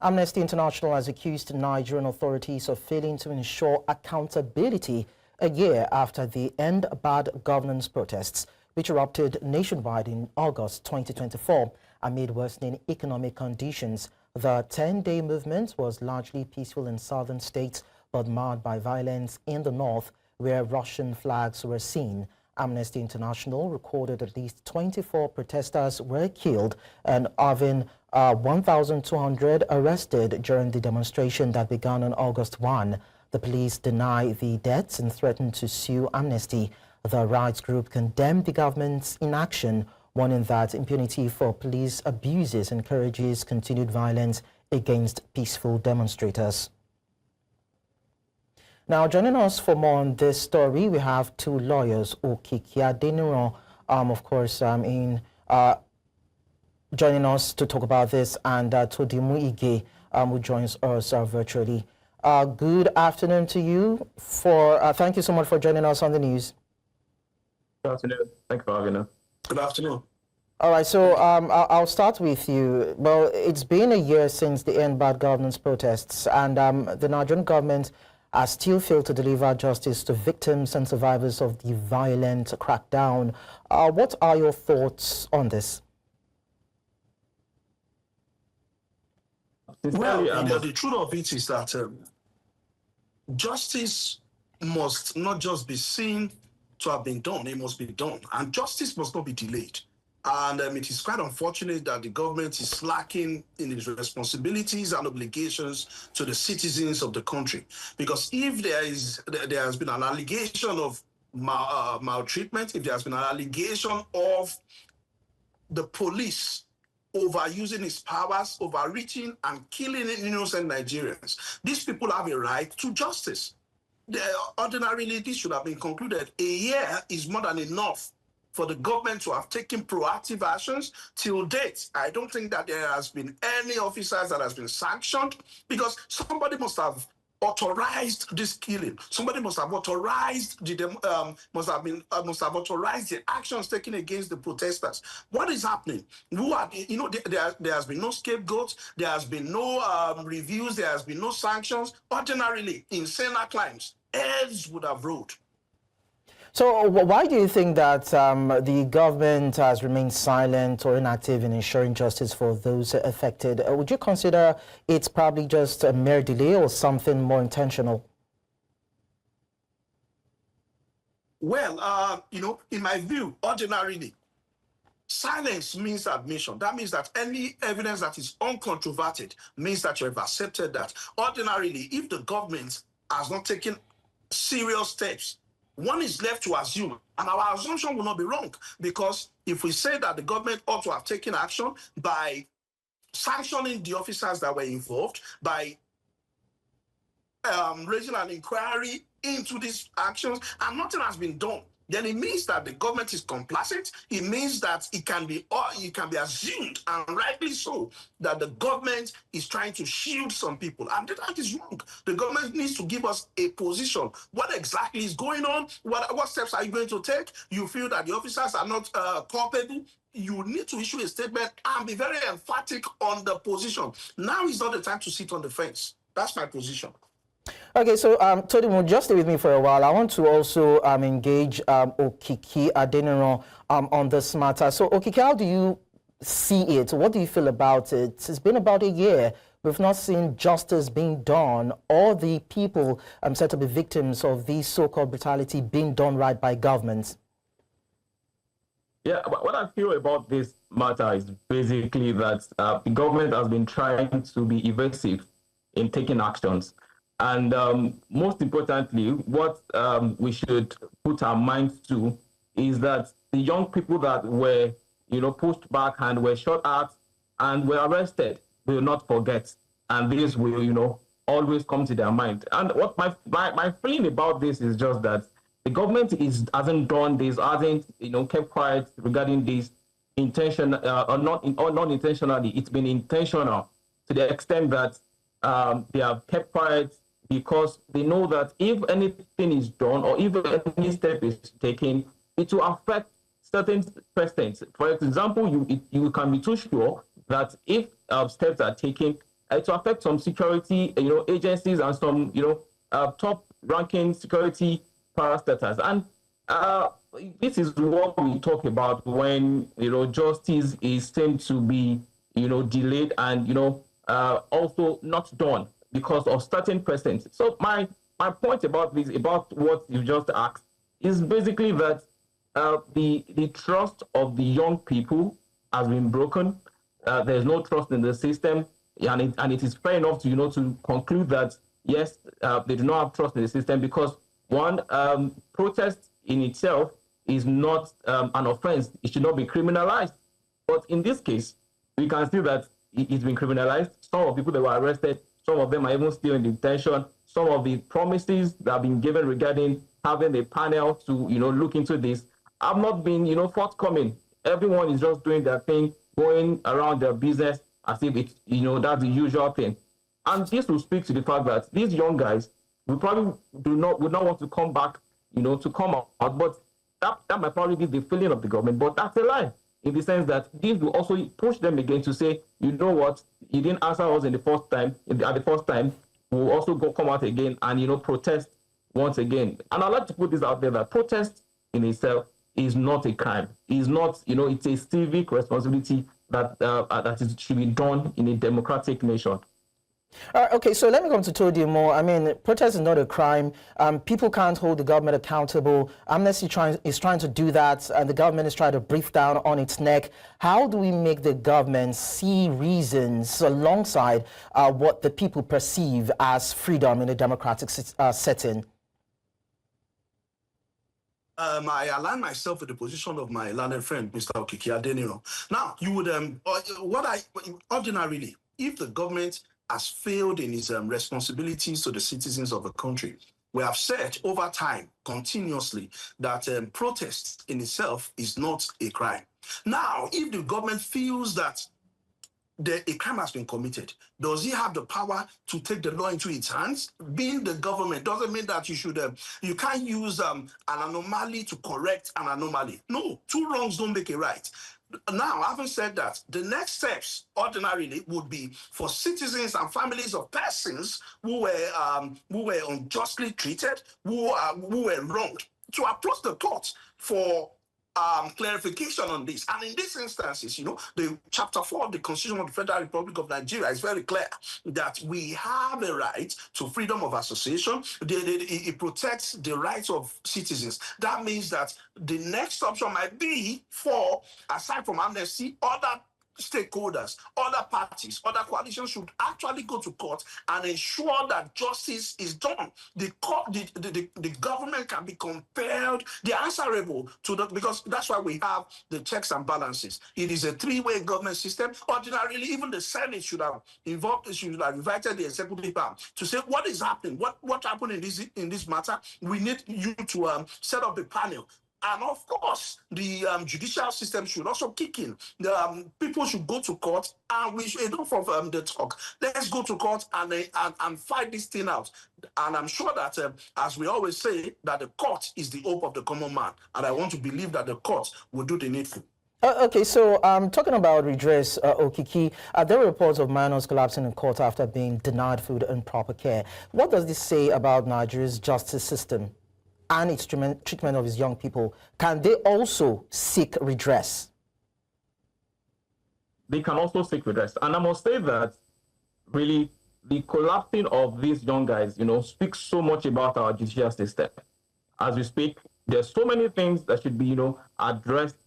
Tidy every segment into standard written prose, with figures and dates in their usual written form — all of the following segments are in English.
Amnesty International has accused Nigerian authorities of failing to ensure accountability a year after the End Bad Governance protests, which erupted nationwide in August 2024 amid worsening economic conditions. The 10-day movement was largely peaceful in southern states, but marred by violence in the north, where Russian flags were seen. Amnesty International recorded at least 24 protesters were killed and having 1,200 arrested during the demonstration that began on August 1. The police deny the deaths and threatened to sue Amnesty. The rights group condemned the government's inaction, warning that impunity for police abuses encourages continued violence against peaceful demonstrators. Now, joining us for more on this story, we have two lawyers, Okiki Adeniran, joining us to talk about this, and Todimu Ige, who joins us virtually. Good afternoon to you. Thank you so much for joining us on the news. Good afternoon. Thank you for having us. Good afternoon. All right, so I'll start with you. Well, it's been a year since the End Bad Governance protests, and the Nigerian government has still failed to deliver justice to victims and survivors of the violent crackdown. What are your thoughts on this? Well, the truth of it is that justice must not just be seen to have been done, it must be done. And justice must not be delayed. And it is quite unfortunate that the government is slacking in its responsibilities and obligations to the citizens of the country. Because if there has been an allegation of maltreatment, if there has been an allegation of the police overusing its powers, overreaching and killing innocent Nigerians, these people have a right to justice. Ordinarily, this should have been concluded. A year is more than enough for the government to have taken proactive actions. Till date, I don't think that there has been any officers that has been sanctioned, because somebody must have authorized this killing. Somebody must have authorized must have authorized the actions taken against the protesters. What is happening? There has been no scapegoats. There has been no reviews. There has been no sanctions. Ordinarily, in saner crimes, heads would have rolled. So why do you think that the government has remained silent or inactive in ensuring justice for those affected? Would you consider it's probably just a mere delay or something more intentional? Well, in my view, ordinarily, silence means admission. That means that any evidence that is uncontroverted means that you have accepted that. Ordinarily, if the government has not taken serious steps, one is left to assume, and our assumption will not be wrong, because if we say that the government ought to have taken action by sanctioning the officers that were involved, by raising an inquiry into these actions, and nothing has been done, then it means that the government is complacent. It means that it can be assumed, and rightly so, that the government is trying to shield some people. And that is wrong. The government needs to give us a position. What exactly is going on? What steps are you going to take? You feel that the officers are not culpable? You need to issue a statement and be very emphatic on the position. Now is not the time to sit on the fence. That's my position. Okay, so Todimu, just stay with me for a while. I want to also engage Okiki Adeniran on this matter. So, Okiki, how do you see it? What do you feel about it? It's been about a year. We've not seen justice being done, or the people said to be victims of this so-called brutality being done right by governments. Yeah, what I feel about this matter is basically that the government has been trying to be evasive in taking actions. And most importantly, what we should put our minds to is that the young people that were, pushed back and were shot at and were arrested will not forget. And this will, always come to their mind. And what my feeling about this is just that the government hasn't done this, hasn't, kept quiet regarding this or not intentionally. It's been intentional to the extent that they have kept quiet, because they know that if anything is done or if any step is taken, it will affect certain precedents. For example, you can be too sure that if steps are taken, to affect some security, agencies and some, top-ranking security parastatals. And this is what we talk about when, justice is seen to be, delayed and, also not done because of certain precedents. So my point about this, about what you just asked, is basically that the trust of the young people has been broken. There's no trust in the system, and it is fair enough to to conclude that yes, they do not have trust in the system because one, protest in itself is not an offense. It should not be criminalized. But in this case, we can see that it's been criminalized. Some of the people that were arrested, some of them are even still in detention. Some of the promises that have been given regarding having a panel to look into this have not been forthcoming. Everyone is just doing their thing, going around their business as if it's that's the usual thing. And this will speak to the fact that these young guys would not want to come back, to come out. But that might probably be the feeling of the government. But that's a lie, in the sense that this will also push them again to say, you know what, you didn't answer us at the first time. We'll also come out again and protest once again. And I'd like to put this out there that protest in itself is not a crime. It's not, it's a civic responsibility that should be done in a democratic nation. Okay, so let me come to Todi more. I mean, protest is not a crime. People can't hold the government accountable. Amnesty is trying to do that, and the government is trying to breathe down on its neck. How do we make the government see reasons alongside what the people perceive as freedom in a democratic setting? I align myself with the position of my learned friend, Mr. Okiki Adeniro. Now, you would, ordinarily, if the government has failed in its responsibilities to the citizens of the country, we have said over time, continuously, that protest in itself is not a crime. Now, if the government feels that a crime has been committed, does he have the power to take the law into its hands? Being the government doesn't mean that you can't use an anomaly to correct an anomaly. No, two wrongs don't make a right. Now, having said that, the next steps ordinarily would be for citizens and families of persons who were unjustly treated, who were wronged, to approach the court for clarification on this. And in these instances, the Chapter 4 of the Constitution of the Federal Republic of Nigeria is very clear that we have a right to freedom of association. It protects the rights of citizens. That means that the next option might be for, aside from amnesty, other stakeholders, other parties, other coalitions should actually go to court and ensure that justice is done. The government can be compelled, they're answerable to that, because that's why we have the checks and balances. It is a three-way government system. Ordinarily, even the Senate should have invited the executive arm to say what is happening, what happened in this matter. We need you to set up a panel. And of course, the judicial system should also kick in. The people should go to court, and we should, enough of the talk. Let's go to court and fight this thing out. And I'm sure that, as we always say, that the court is the hope of the common man. And I want to believe that the court will do the needful. Okay, so talking about redress, Okiki, there were reports of minors collapsing in court after being denied food and proper care. What does this say about Nigeria's justice system and its treatment of its young people? Can they also seek redress? They can also seek redress. And I must say that really the collapsing of these young guys, speaks so much about our judicial system. As we speak, there's so many things that should be, addressed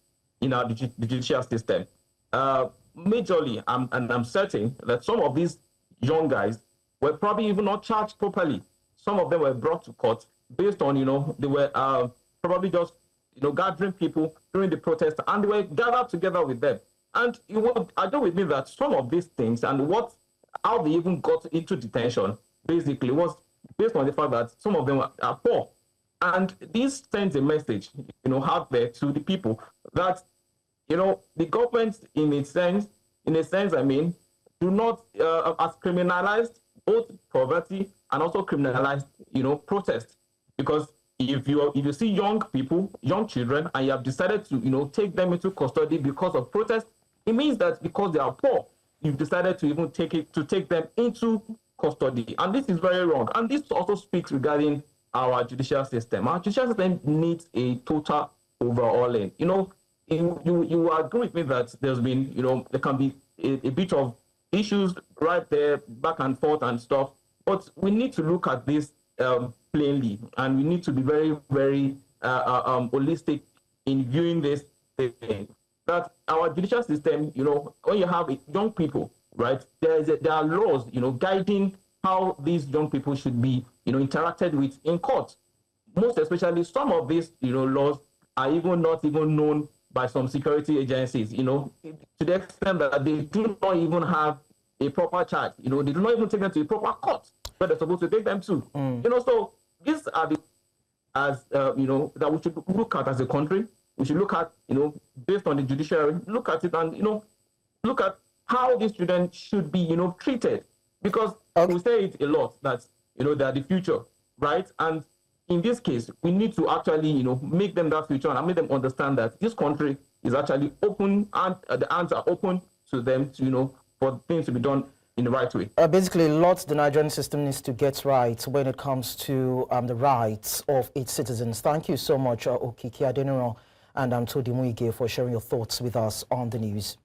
in our judicial system. Majorly, I'm certain that some of these young guys were probably even not charged properly. Some of them were brought to court based on, they were probably just, gathering people during the protest, and they were gathered together with them. And you would agree with me that some of these things and how they even got into detention basically was based on the fact that some of them are poor. And this sends a message, out there to the people that, the government in a sense, do not, has criminalized both poverty and also criminalized, protest. Because if you see young people, young children, and you have decided to, take them into custody because of protest, it means that because they are poor, you've decided to even take them into custody. And this is very wrong. And this also speaks regarding our judicial system. Our judicial system needs a total overhauling. You agree with me that there's been, there can be a bit of issues right there, back and forth and stuff. But we need to look at this plainly, and we need to be very, very holistic in viewing this thing. That our judicial system, when you have young people, right, there are laws, guiding how these young people should be, interacted with in court. Most especially, some of these, laws are not even known by some security agencies, to the extent that they do not even have a proper charge. They do not even take them to a proper court where they're supposed to take them to. So these are the that we should look at as a country. We should look at, based on the judiciary, look at it and, look at how these children should be, treated. Because we say it a lot that, they are the future, right? And in this case, we need to actually, make them that future and make them understand that this country is actually open and the hands are open to them to, for things to be done in the right way. Basically, lots the Nigerian system needs to get right when it comes to the rights of its citizens. Thank you so much, Okiki Adeniro and Todi Muige, for sharing your thoughts with us on the news.